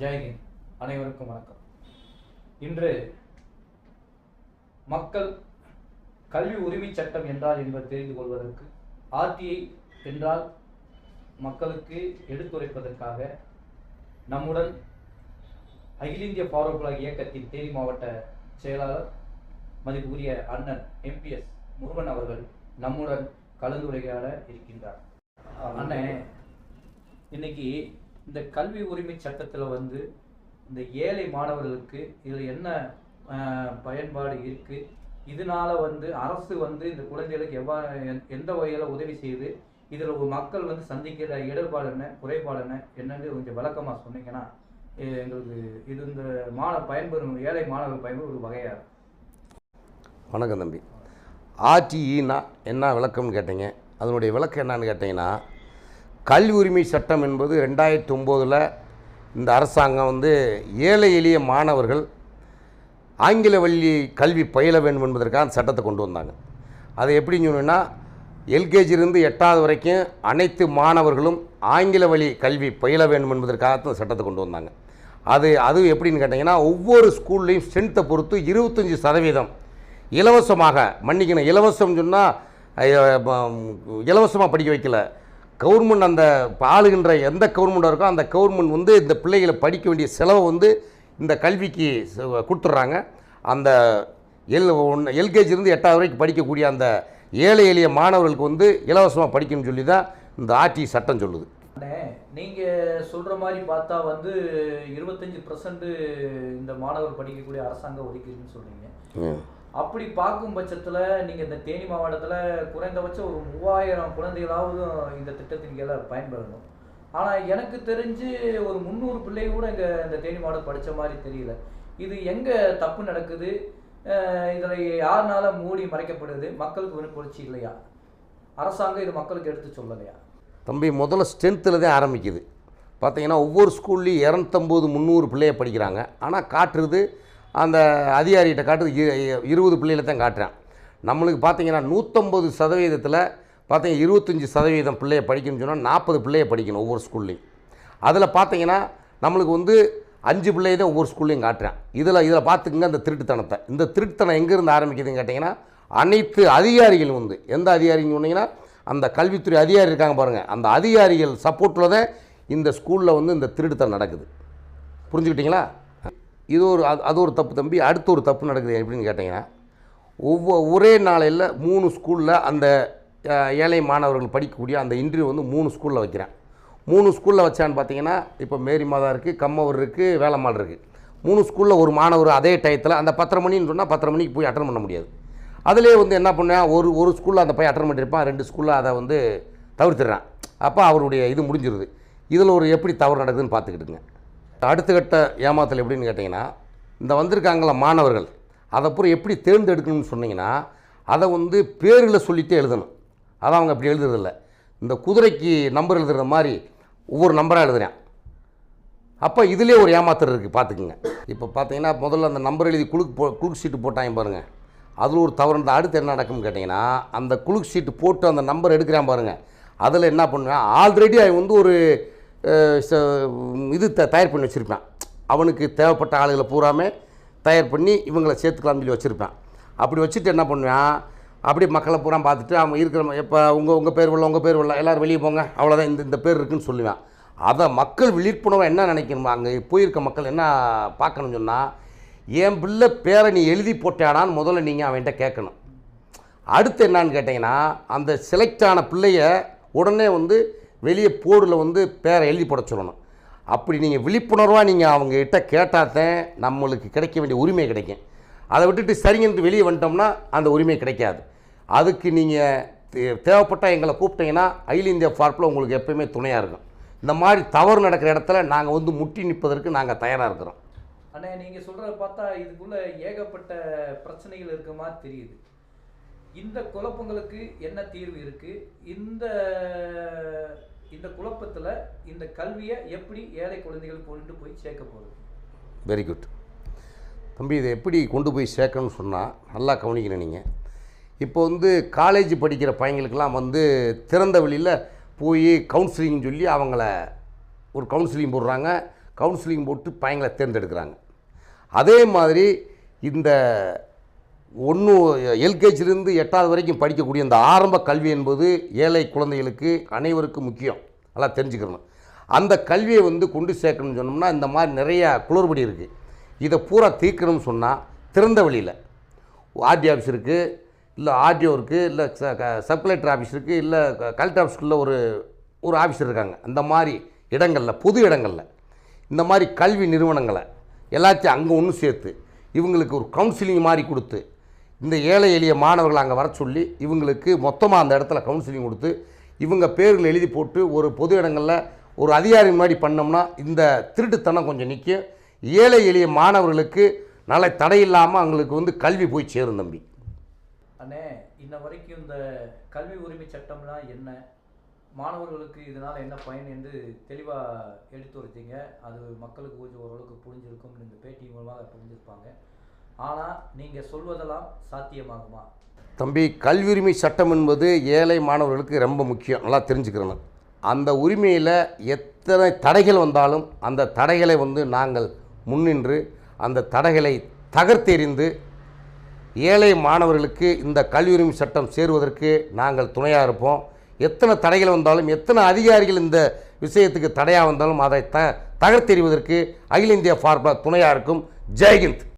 ஜெயஹிந்த். அனைவருக்கும் வணக்கம். இன்று மக்கள் கல்வி உரிமை சட்டம் என்றால் என்பதை தெரிந்து கொள்வதற்கு ஆர்டிஐ என்றால் மக்களுக்கு எடுத்துரைப்பதற்காக நம்முடன் அகில இந்திய ஃபார்வர்ட் பிளாக் இயக்கத்தின் தேனி மாவட்ட செயலாளர் மதிப்புக்குரிய அண்ணன் எம்பிஎஸ் முருகன் அவர்கள் நம்முடன் கலந்துரையாட இருக்கின்றார். அண்ணே, இன்னைக்கு இந்த கல்வி உரிமை சட்டத்தில் இந்த ஏழை மாணவர்களுக்கு இதில் என்ன பயன்பாடு இருக்குது, இதனால் அரசு இந்த குழந்தைகளுக்கு எந்த வகையில் உதவி செய்யுது, இதில் ஒரு மக்கள் சந்திக்கிற இடர்பாடு என்ன, குறைபாடு என்னன்னு கொஞ்சம் விளக்கமாக சொன்னீங்கன்னா எங்களுக்கு இது இந்த பயன்பெறும் ஏழை மாணவர்கள் பயன்பெறும் ஒரு வகையாக இருக்கும். வணக்கம் தம்பி. ஆர்டிஇனா என்ன விளக்கம்னு கேட்டீங்க. அதனுடைய விளக்கம் என்னன்னு கேட்டிங்கன்னா, கல்வி உரிமை சட்டம் என்பது 2009 இந்த அரசாங்கம் ஏழை எளிய மாணவர்கள் ஆங்கில வழி கல்வி பயில வேண்டும் என்பதற்காக சட்டத்தை கொண்டு வந்தாங்க. அதை எப்படின்னு சொன்னோன்னா, எல்கேஜிலிருந்து 8வது வரைக்கும் அனைத்து மாணவர்களும் ஆங்கில வழி கல்வி பயில வேண்டும் என்பதற்காக சட்டத்தை கொண்டு வந்தாங்க. அது எப்படின்னு கேட்டிங்கன்னா, ஒவ்வொரு ஸ்கூல்லையும் ஸ்ட்ரென்த்தை பொறுத்து 25% இலவசமாக, மன்னிக்கணும், இலவசம் சொன்னால் இலவசமாக படிக்க வைக்கல. கவர்மெண்ட் அந்த ஆளுகின்ற எந்த கவர்மெண்ட்டாக இருக்கோ அந்த கவர்மெண்ட் இந்த பிள்ளைகளை படிக்க வேண்டிய செலவை இந்த கல்விக்கு கொடுத்துட்றாங்க. அந்த எல்கேஜிலேருந்து 8வது வரைக்கும் படிக்கக்கூடிய அந்த ஏழை எளிய மாணவர்களுக்கு இலவசமாக படிக்கணும்னு சொல்லி தான் இந்த ஆர்டி சட்டம் சொல்லுது. நீங்கள் சொல்கிற மாதிரி பார்த்தா 25% இந்த மாணவர் படிக்கக்கூடிய அரசாங்கம் ஒதுக்கீடுன்னு சொல்கிறீங்க. அப்படி பார்க்கும் பட்சத்தில் நீங்கள் இந்த தேனி மாவட்டத்தில் குறைந்தபட்சம் ஒரு 3000 குழந்தைகளாவது இந்த திட்டத்தின் கீழே பயன்பெறணும். ஆனால் எனக்கு தெரிஞ்சு ஒரு 300 பிள்ளைங்க கூட இங்கே இந்த தேனி மாவட்டம் படித்த மாதிரி தெரியல. இது எங்கே தப்பு நடக்குது? இதில் யாருனால மூடி மறைக்கப்படுது? மக்களுக்கு விழிப்புணர்ச்சி இல்லையா? அரசாங்கம் இது மக்களுக்கு எடுத்து சொல்லலையா? தம்பி, முதல்ல ஸ்ட்ரென்த்தில் தான் ஆரம்பிக்குது. பார்த்தீங்கன்னா ஒவ்வொரு ஸ்கூல்லையும் 250 300 பிள்ளைய படிக்கிறாங்க. ஆனால் காட்டுறது அந்த அதிகாரிகிட்ட காட்டுறது 20 பிள்ளைகளை தான் காட்டுறான். நம்மளுக்கு பார்த்தீங்கன்னா 150% பார்த்தீங்கன்னா 25% பிள்ளைய படிக்கணும்னு சொன்னால் 40 பிள்ளைய படிக்கணும் ஒவ்வொரு ஸ்கூல்லையும். அதில் பார்த்தீங்கன்னா நம்மளுக்கு 5 பிள்ளைய தான் ஒவ்வொரு ஸ்கூல்லையும் காட்டுறான். இதில் பார்த்துக்குங்க அந்த திருட்டுத்தனத்தை. இந்த திருட்டுத்தனம் எங்கேருந்து ஆரம்பிக்குதுன்னு கேட்டிங்கன்னா, அனைத்து அதிகாரிகளும் எந்த அதிகாரின்னு சொன்னீங்கன்னா, அந்த கல்வித்துறை அதிகாரி இருக்காங்க பாருங்கள், அந்த அதிகாரிகள் சப்போர்ட்டில் தான் இந்த ஸ்கூலில் இந்த திருட்டுத்தனம் நடக்குது. புரிஞ்சுக்கிட்டிங்களா? அது ஒரு தப்பு தம்பி. அடுத்து ஒரு தப்பு நடக்குது எப்படின்னு கேட்டிங்கன்னா, ஒரே நாளையில் 3 ஸ்கூலில் அந்த ஏழை மாணவர்கள் படிக்கக்கூடிய அந்த இன்டர்வியூ 3 ஸ்கூலில் வைக்கிறேன். 3 ஸ்கூலில் வச்சான்னு பார்த்தீங்கன்னா, இப்போ மேரி மாதா இருக்குது, கம்மவர் இருக்குது, வேலம்மாள் இருக்குது. 3 ஸ்கூலில் ஒரு மாணவர் அதே டயத்தில் அந்த 10:30 மணின்னு சொன்னால் 10:30 மணிக்கு போய் அட்டன் பண்ண முடியாது. அதிலே என்ன பண்ணேன், ஒரு ஸ்கூலில் அந்த பையன் அட்டன் பண்ணியிருப்பான், 2 ஸ்கூலில் அதை தவிர்த்துடுறான். அப்போ அவருடைய இது முடிஞ்சிருது. இதில் எப்படி தவறு நடக்குதுன்னு பார்த்துக்கிட்டுங்க. அடுத்த கட்ட ஏமாத்தல் எப்படின்னு கேட்டிங்கன்னா, இந்த வந்திருக்காங்கள மாணவர்கள் அதை அப்புறம் எப்படி தேர்ந்தெடுக்கணும்னு சொன்னிங்கன்னா, அதை பேரில் சொல்லிகிட்டே எழுதணும். அதை அவங்க அப்படி எழுதுறதில்ல. இந்த குதிரைக்கு நம்பர் எழுதுகிற மாதிரி ஒவ்வொரு நம்பராக எழுதுறேன். அப்போ இதிலே ஒரு ஏமாத்தல் இருக்குது, பார்த்துக்குங்க. இப்போ பார்த்தீங்கன்னா முதல்ல அந்த நம்பர் எழுதி குலுக்கு சீட்டு போட்டாங்க பாருங்கள், அதில் ஒரு தவறு. இந்த அடுத்து என்ன நடக்கும்னு கேட்டிங்கன்னா, அந்த குலுக்கு சீட்டு போட்டு அந்த நம்பர் எடுக்கிறான் பாருங்கள், அதில் என்ன பண்ணுவேன், ஆல்ரெடி அவன் ஒரு இது தயார் பண்ணி வச்சுருப்பேன். அவனுக்கு தேவைப்பட்ட ஆளுகளை பூராமே தயார் பண்ணி இவங்களை சேர்த்துக்கலாம்னு சொல்லி வச்சுருப்பேன். அப்படி வச்சுட்டு என்ன பண்ணுவேன், அப்படியே மக்களை பூரா பார்த்துட்டு அவங்க இருக்கிற இப்போ உங்கள் பேர் வரல எல்லோரும் வெளியே போங்க, அவ்வளோதான், இந்த பேர் இருக்குதுன்னு சொல்லுவேன். அதை மக்கள் விழிப்புணர்வு என்ன நினைக்கணுமா, அங்கே போயிருக்க மக்கள் என்ன பார்க்கணும்னு சொன்னால், என் பிள்ளை பேரை நீ எழுதி போட்டானான்னு முதல்ல நீங்கள் அவன்கிட்ட கேட்கணும். அடுத்து என்னான்னு கேட்டிங்கன்னா, அந்த செலக்ட் ஆன பிள்ளைய உடனே வெளியே போர்டில் பேரை எழுதி போட சொல்லணும். அப்படி நீங்கள் விழிப்புணர்வாக நீங்கள் அவங்ககிட்ட கேட்டால்தான் நம்மளுக்கு கிடைக்க வேண்டிய உரிமை கிடைக்கும். அதை விட்டுட்டு சரிங்கன்னு வெளியே வந்துட்டோம்னா அந்த உரிமை கிடைக்காது. அதுக்கு நீங்கள் தேவைப்பட்டால் எங்களை கூப்பிட்டீங்கன்னா அகில இந்திய ஃபார்ப்பில் உங்களுக்கு எப்போயுமே துணையாக இருக்கும். இந்த மாதிரி தவறு நடக்கிற இடத்துல நாங்கள் முட்டி நிற்பதற்கு நாங்கள் தயாராக இருக்கிறோம். அண்ணே, நீங்கள் சொல்கிறத பார்த்தா இதுக்குள்ளே ஏகப்பட்ட பிரச்சனைகள் இருக்க மாதிரி தெரியுது. இந்த குழப்பங்களுக்கு என்ன தீர்வு இருக்குது? இந்த குழப்பத்தில் இந்த கல்வியை எப்படி ஏழை குழந்தைகள் கொண்டு போய் சேர்க்க போகுது? வெரி குட் தம்பி. இதை எப்படி கொண்டு போய் சேர்க்கணும்னு சொன்னால் நல்லா கவனிக்கணும் நீங்கள். இப்போ காலேஜ் படிக்கிற பையங்களுக்கெல்லாம் திறந்த வெளியில் போய் கவுன்சிலிங் சொல்லி அவங்கள ஒரு கவுன்சிலிங் போடுறாங்க. கவுன்சிலிங் போட்டு பையங்களை தேர்ந்தெடுக்கிறாங்க. அதே மாதிரி இந்த எல்கேஜிலேருந்து 8வது வரைக்கும் படிக்கக்கூடிய இந்த ஆரம்ப கல்வி என்பது ஏழை குழந்தைகளுக்கு அனைவருக்கும் முக்கியம், நல்லா தெரிஞ்சுக்கணும். அந்த கல்வியை கொண்டு சேர்க்கணும்னு சொன்னோம்னா இந்த மாதிரி நிறையா குளறுபடி இருக்குது. இதை பூரா தீர்க்கணும்னு சொன்னால் திறந்த வழியில் ஆர்டி ஆஃபீஸ் இருக்குது, இல்லை ஆர்டிஓ இருக்குது, இல்லை சப் கலெக்டர் ஆஃபீஸ் இருக்குது, இல்லை கலெக்டர் ஆஃபீஸ்க்குள்ளே ஒரு ஆஃபீஸர் இருக்காங்க. அந்த மாதிரி இடங்களில், பொது இடங்களில் இந்த மாதிரி கல்வி நிறுவனங்களை எல்லாத்தையும் அங்கே ஒன்று சேர்த்து இவங்களுக்கு ஒரு கவுன்சிலிங் மாதிரி கொடுத்து இந்த ஏழை எளிய மாணவர்களை அங்கே வர சொல்லி இவங்களுக்கு மொத்தமாக அந்த இடத்துல கவுன்சிலிங் கொடுத்து இவங்க பேர்கள் எழுதி போட்டு ஒரு பொது இடங்களில் ஒரு அதிகாரி மாதிரி பண்ணோம்னா இந்த திருட்டுத்தனம் கொஞ்சம் நிற்கும். ஏழை எளிய மாணவர்களுக்கு நல்ல தடையில்லாமல் அவங்களுக்கு கல்வி போய் சேரும். தம்பி அண்ணே, இன்ன வரைக்கும் இந்த கல்வி உரிமை சட்டம்லாம் என்ன, மாணவர்களுக்கு இதனால் என்ன பயன் என்று தெளிவாக எடுத்துரைத்தீங்க. அது மக்களுக்கு கொஞ்சம் ஓரளவுக்கு புரிஞ்சிருக்கும், இந்த பேட்டி மூலமாக புரிஞ்சிருப்பாங்க. ஆனால் நீங்கள் சொல்வதெல்லாம் சாத்தியமாகுமா? தம்பி, கல்வி உரிமை சட்டம் என்பது ஏழை மாணவர்களுக்கு ரொம்ப முக்கியம், நல்லா தெரிஞ்சுக்கிறணும். அந்த உரிமையில் எத்தனை தடைகள் வந்தாலும் அந்த தடைகளை நாங்கள் முன்னின்று அந்த தடைகளை தகர்த்தெறிந்து ஏழை மாணவர்களுக்கு இந்த கல்வி உரிமை சட்டம் சேருவதற்கு நாங்கள் துணையாக இருப்போம். எத்தனை தடைகள் வந்தாலும், எத்தனை அதிகாரிகள் இந்த விஷயத்துக்கு தடையாக வந்தாலும் அதை தகர்த்தெறிவதற்கு அகில இந்திய ஃபார்முலா துணையாக இருக்கும். ஜெய்ஹிந்த்.